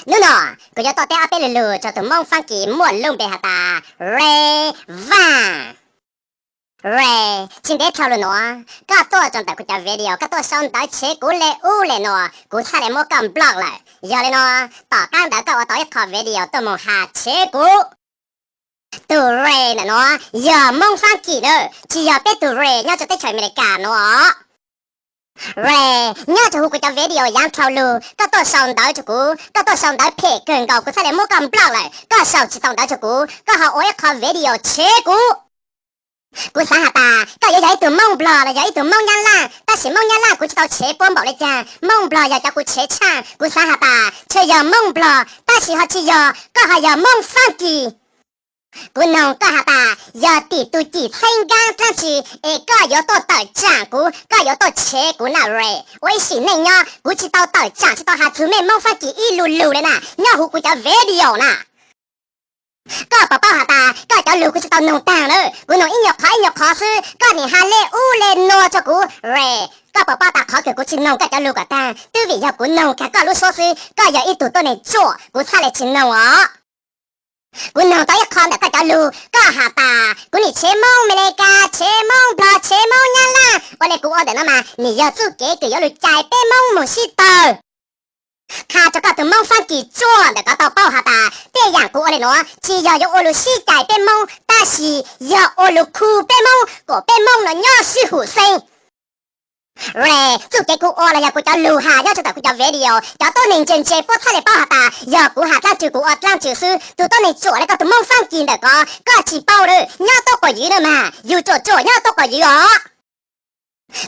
นู่นน่ะกูจะต่อเตะเอาไปเลยๆจะตัวมองฟังกี่ม้วนลงไปหาตาเรว่างเรชินเดชเอาเลยเนาะก็ตัวจนแต่กูจะวิดีโอก็ตัวส่งต่อเชกูเลยอู้เลยเนาะกูถ่ายเลยโมกันบล็อกเลยอย่าเลยเนาะต่อกันแต่ก็ว่าต่ออีกขอวิดีโอตัวมองหาเชกูตัวเรน่ะเนาะอย่ามองฟังกี่เด้อที่อย่าไปตัวเรเนี่ยจะได้ใช้อเมริกาเนาะเรเนี่ยจะหูกูจะวิดีโอยังเท่าลูก็ตัวส่งต่อจะกูก็ตัวส่งต่อเพจเกินเก่ากูถ่ายเลยโมกันบล็อกเลยก็ส่งส่งต่อจะกูก็หาโอ้ยขอวิดีโอเชกูสาหตาก็อย่าตัวมองบลอเลยอย่าตัวมองยันล่าแต่สิมองยันล่ากูจะเอาเชปนบอกเลยจ้ามองบลออย่าจะกูเชช่ากูสาหตาเชยามองบลอแต่สิเขาเชยก็หายามองฟังกีกูนองก็หาตาอย่าติดตุจีเส้นกางทั้งชีก็อย่าตัวต่อจ้ากูก็อย่าตัวเชกูน่ะเรไว้สิเนี่ยเนาะกูจะต่อจ้าจะต่อหาทุเมมองฟังกีอีลุเลยนะเนี่ยหูกูจะวิดีโอนะก็ป้าหาตาก็จะลูกกูจะต้องนงตังเลยกูนงอีหยกขอซื้อก็นี่ฮาเล่อู้เล่นโนจะกูเรก็ป้าตาขอเกิดกูชินนงก็จะลูกก็ตังตื้อวิยากูนงแค่ก็รู้ซอซื้อก็อย่าอีตัวตัวนี้จ่อกูซาเลชินนงอ๋อกูนงตัวอีกคนแต่ก็จะลูกก็หาตากูนี่เชมงเมเลกาเชมงบลอเชมงยันล่ะวันนี้กูเอาเดี๋ยวมานี่ยาสู้เก๋กูอย่าลูกใจเป้มงหมูชิโตข้าจะก็ตัวมองฟังกี่จ้วแต่ก็ต่อเป้าหาตาเตี้ยอย่างกูอะไรเนาะที่ยาโอลูชีใจเป็นมงแต่สิยาโอลูคูเป็นมงก็เป็นมงเนาะย่อสิหูเซ็งเร่สุดเกกูโอละยากูจะลูหายาจะแต่กูจะวิดีโอจะตัวหนึ่งเจนเจปุ๊บทะเลเป้าหาตายากูหาตั้งจือกูอัดตั้งจือซื้อตัวตัวหนึ่งจ้วแล้วก็ตัวมองฟังกินแต่ก็จีเป้าเลยย่อตัวกว่ายืนมาอยู่จ้วย่อตัวกว่ายืนอ๋อ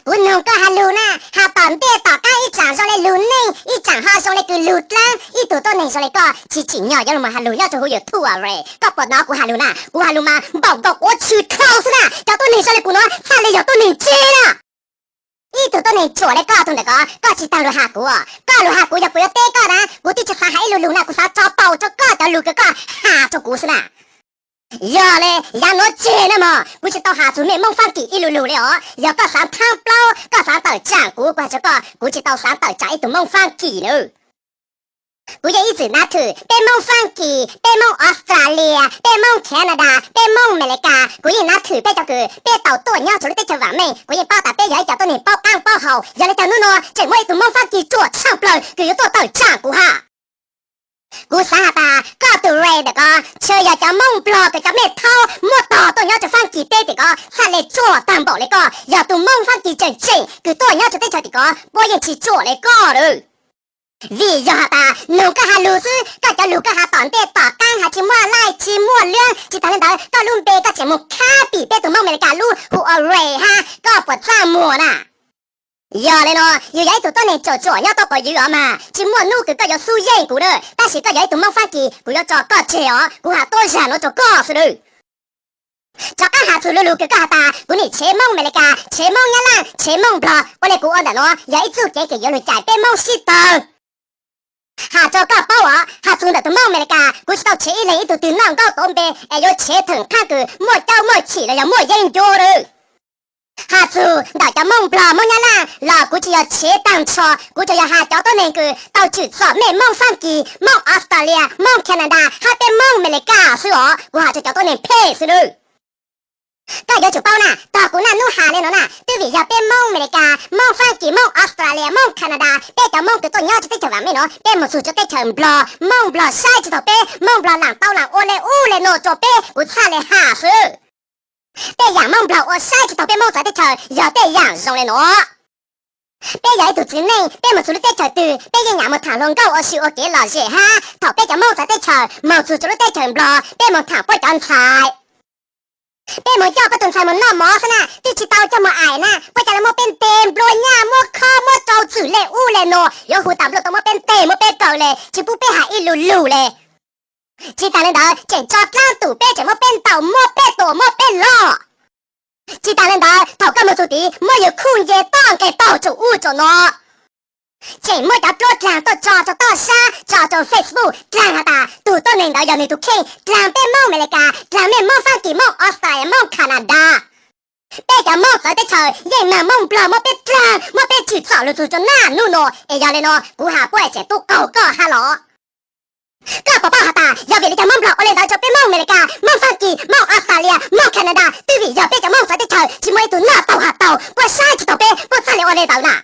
กูนงก็ฮาลูนะฮาตอนเตี้ยต่อก้าอีจ่างโซเลยลูนิ่งอีจ่างฮาโซเลยคือลูตลังอีตัวตัวหนึ่งโซเลยก็ชิชิเนาะยังมาฮาลูเนี่ยจะหูอยู่ทั่วเลยก็ปวดน้อกูฮาลูนะกูฮาลูมาบอกว่าชื่อเขาซะนะเจ้าตัวหนึ่งโซเลยกูเนาะซาเลย有ตัวหนึ่งเจนะอีตัวตัวหนึ่งจั่วเลยก็ตรงเด็กก็ชิตังลูหากูก็ลูหากูอย่ากูจะเต้ก็นะกูที่จะสาให้ลูนะกูสาจอเป่าจะก็ลูก็หาจะกูซะนะอย่าเลยอย่าโน้เจนะมอกูจะต้องหาสุนเมมงฟังกี่อีลูเลยอ๋ออย่าก็สามทางเปล่าก็สามต่อจ้างกูจะก็กูจะต้องสามต่อใจตัวมงฟังกี่เลยกูจะ一直拿ถือเป็นมงฟังกี่เป็นมงออสเตรเลียเป็นมงแคนาดาเป็นมงอเมริกากูยังนับถือเป็นจะคือเป็นเต่าตัวเนี้ยสุดที่จะหวังไม่กูยังเป้าตาเป็นใหญ่จากตัวนี้เป้าอ้างเป้าเห่าอย่าเลยจากนู้นเนาะเจ๋งว่าตัวมงฟังกี่จวดช่างเปล่ากูจะตัวต่อจ้างกูฮะกูสาตาก็ตัวเรดก็เชื่ออยากจะมุ่งปลอกก็จะเม็ดเท่ามั่วต่อตัวเนี้ยจะฟังกี่เต้ติก็ซาเลจ่อตามบอกเลยก็อย่าตัวมุ่งฟังกี่เจ๋งเจ๋งคือตัวเนี้ยจะได้เฉยติก็บ่ยังชี้จ่อเลยก็เลยวิยาตาหนูก็หาลูซื้อก็จะลูก็หาตอนเต้ต่อก้างหาชิมัวไล่ชิมัวเรื่องจิตตาเล่นตาก็ลุ่มเปก็เฉมุค่าปีเต้ตัวมุ่งอเมริกาลูหูอเรฮะก็ปวดจ้ามัวน่ะอย่าเลยเนาะอยู่ยัยตัวเนี่ยจ่อเนี่ยตัวก็อยู่มาชิมัวนู่ก็有输赢กูเลยแต่是ก็ยัยตัวมุ่งฟังกี่กู要จ่อก็เจ๋อกูหาตัวฉัน我จ่อก็是เลยจากการหาทุลูก็หาตากูนี่เชมงอเมริกาเชมงยันล่ะเชมงบลอวันนี้กูเอาแต่เนาะยัยจู่เก๋ก็有ลูจ่ายเป็นมงชิตาหาเจ้าก็เป้าหาทุนแต่ตัวมองอเมริกากูจะต้องเชยเลยตัวน้องก็ต้มเปยเชถึงข้าคือมั่วเจ้ามั่วฉี่แล้วยังมั่วยังโจเลยหาจูแต่จะมองปลอมงั้นล่ะแล้วกูจะเชตังชอกูจะหาเจ้าตัวนี้คือ到จุดสอบไม่มองฟังกีมองออสเตรเลียมองแคนาดาหาเป็นมองอเมริกาสิอ๋อกูหาเจ้าตัวนี้เพ่สิเลยก็有จุเป้าน่ะต่อกูน่ะนู่หาเลยเนาะน่ะตื้อวิอย่าเป็นมองอเมริกามองฟังกีมองออสเตรเลียมองแคนาดาเป้จะมองตัวย่อจะได้จะว่าไม่เนาะเป้หมดสูจะได้เฉิมบลอมองบลอใช่จะต่อเป้มองบลอหลังเต้าหลังโอเลอู้เลโนโจเป้กูซาเลยหาซื้อเป้อย่างมองบลอโอใช่จะต่อเป้มองจะได้เฉิมอย่าเป้อย่างทรงเลยเนาะเป้ใหญ่ตัวจีนเป้หมดสูได้เฉิมตื้อเป้ยังอย่างมาถางลงเก้าโอชิโอเกลอเจฮะต่อเป้จะมองจะได้เฉิมหมดสูจะได้เฉิมบลอเป้มองถางป้อยจันทายเป้หมอย่อก็ตุนใส่หมอนหน้าหมอขนาดที่ชิเตาจะมาอายนะว่าจะละโมเป็นเต็มโปรยหน้าโมข้อโมเจ้าสื่อเล่อู้เล่โนยหูต่ำลงตัวโมเป็นเต็มโมเป็นเก่าเลยชิปุ๊เป้หาอีลูเลยชิตาเล่นดาเจ๋งจอดล่างตู่เป้เจ๋งโมเป็นเต่าโมเป็นตัวโมเป็นล่อชิตาเล่นดาเท่ากับโมสุดีโมอยู่คู่เย่ต้องแกเต่าจู่อู้จู่เนาะเจ๋งโมจะโปรดกลางตัวจอต่อซาจอเฟซบุ๊กกลางตาตู่ต้นหนึ่งดาวอย่างนี้ตุกเข่งกลางเป้มองอเมริกากลางเม่มองฟังกีมองออสเตรเลียมองแคนาดาเป้จะมองใส่ได้เฉยยังมามองปลอมมาเป็นกลางมาเป็นจุดสอดเลยจู่จนหน้านู่นโนเอยาเลยเนาะกูหาป่วยเจ็บตุ๊กเก่าก็ฮัลโหล ก็ป้าหาตาอย่าไปเลยจะมองบล็อกอะไรเราจะไปมองอเมริกามองฟังกีมองออสเตรเลียมองแคนาดาตื้ออย่าไปจะมองสายเฉยชิมวยตุนหน้าเต่าหาเต่าปวดซ้ายจะต่อไปปวดซ้ายเลยอะไรเต่าน่ะ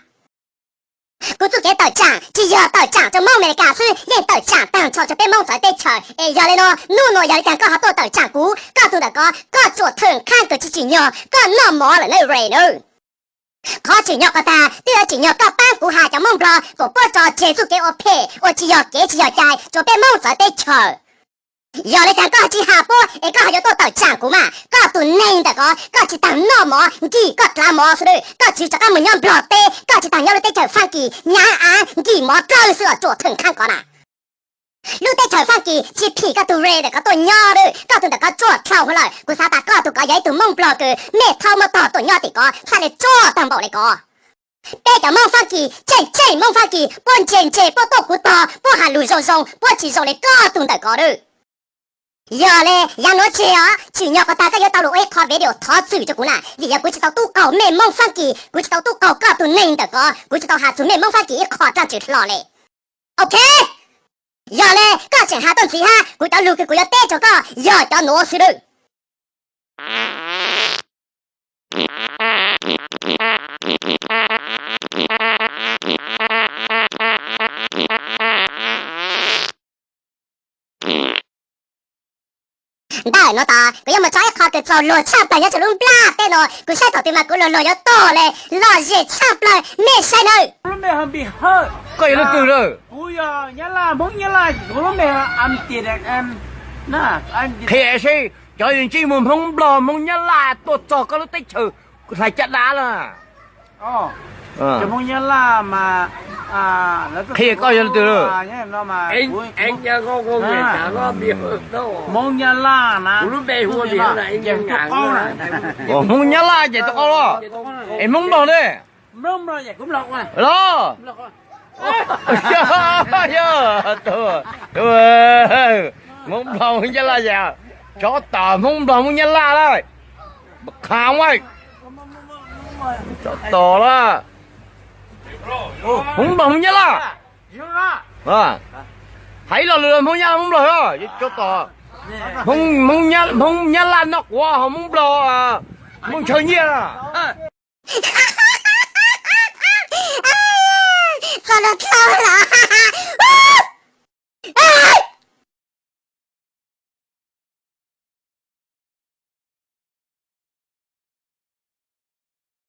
กูจะเก็บเต่าจ่างจีอย่าเต่าจ่างจะมองอเมริกาซื้อเล่นเต่าจ่างแต่งชอบจะไปมองสายเฉยอย่าเลยเนาะนู่นอย่าเลยกันก็หาตัวเต่าจ่างกูก็ตัวเด็กก็จวดถึงข้างตัวจีเนาะก็น่าหมอเลยในเรนขอจีเนาะก็ตาเตือจีเนาะก็ป้ากูหาจะมองบล็อกกูปวดจอเจสุเกโอเพโอจีอย่าเกจีอย่าใจจะไปมองสายเฉยอย่าเลยกันก็จีหาปูก็หาตัวเต่าจ่างกูมาก็ตัวเน่งแต่ก็จีตังน่าหมอกี่ก็ตาหมอสุดก็จีจะก็มึงย้อนบล็อกเต้ก็จีตังย้อนเลยเจอฟังกี่ย่ากี่หมอเจ้าเสือจวดถึงข้างก่อนน่ะลูกเต้เฉยฟังกี่จีผีก็ตัวเรแต่ก็ตัวย่อเลยก็ตัวแต่ก็จวดเท่าเขาเลยกูซาตาก็ตัวก็ย้ายตัวมองบล็อกเกอเมทเท่ามาต่อตัวย่อติก็ซาเลยจวดตังบอกเลยก็เต้จะมองฟังกี่เจ๊มองฟังกี่ป้นเจป้นตกกูต่อป้นหาลุยซงป้นจีซงเลยก็ตัวแต่ก็เลยอย่าเลยยังน้อยเชียวจีเนาะก็ตาก็ยอดตาลูกขอวิดีโอทอดสื่อจะกูน่ะเดี๋ยวกูจะต้องตู้เก่าเมมมองฟังกี่กูจะต้องตู้เก่าก็ตัวเน่งแต่ก็กูจะต้องหาตัวเมมมองฟังกี่ขอจังจืดหล่อเลยโอเคอย่าเลยก็เฉียงหาต้นสีฮะกูจะลูกกูจะเตะจะก็อย่าจะโน้สิเลยได้เนาะตากูยังมาใช้คอเกิดจะหลุดชาบไปยังจะลุ้มปลาเต้เนาะกูใช้ต่อตีมากูหลุดยโตเลยหล่อเย็ดชาบเลยไม่ใช่เนาะรู้ไหมฮัมบี้เฮ้ยก็ยังตื่นเลยโอ้ยยันล่ะมึงยันล่ะรู้ไหมอันตีเด็กอันน่ะอันเฮ้ยสิจอยจริงมึงพงบลอมึงยันล่ะตัวจอกก็รู้ติดเชื่อกูใส่จัดด่าละอ๋อจะมึงยันล่ะมาแล้วก็เฮ้ยก็ยังตื่นเลยเนี่ยเนาะมาเอ็งจะก็คงเห็นแต่ก็เบี้ยโตมึงยันล่ะนะรู้ไปหัวเบี้ยไหนยังหางเลยมึงยันล่ะเจ็ดตัวละไอ้มึงบอกดิมึงบอกอย่าคุ้มหลอกมารอเยอะตัวมึงบอกมึงยันล่ะอย่าจอต่อมึงบอกมึงยันล่ะเลยข้างไว้จอต่อละมึงบอกมึงยันล่ะให้เราเรือมึงยันมึงบอกจอต่อมึงยันล่ะนักว่ามึงบอกมึงเฉยเนี่ยก็了跳了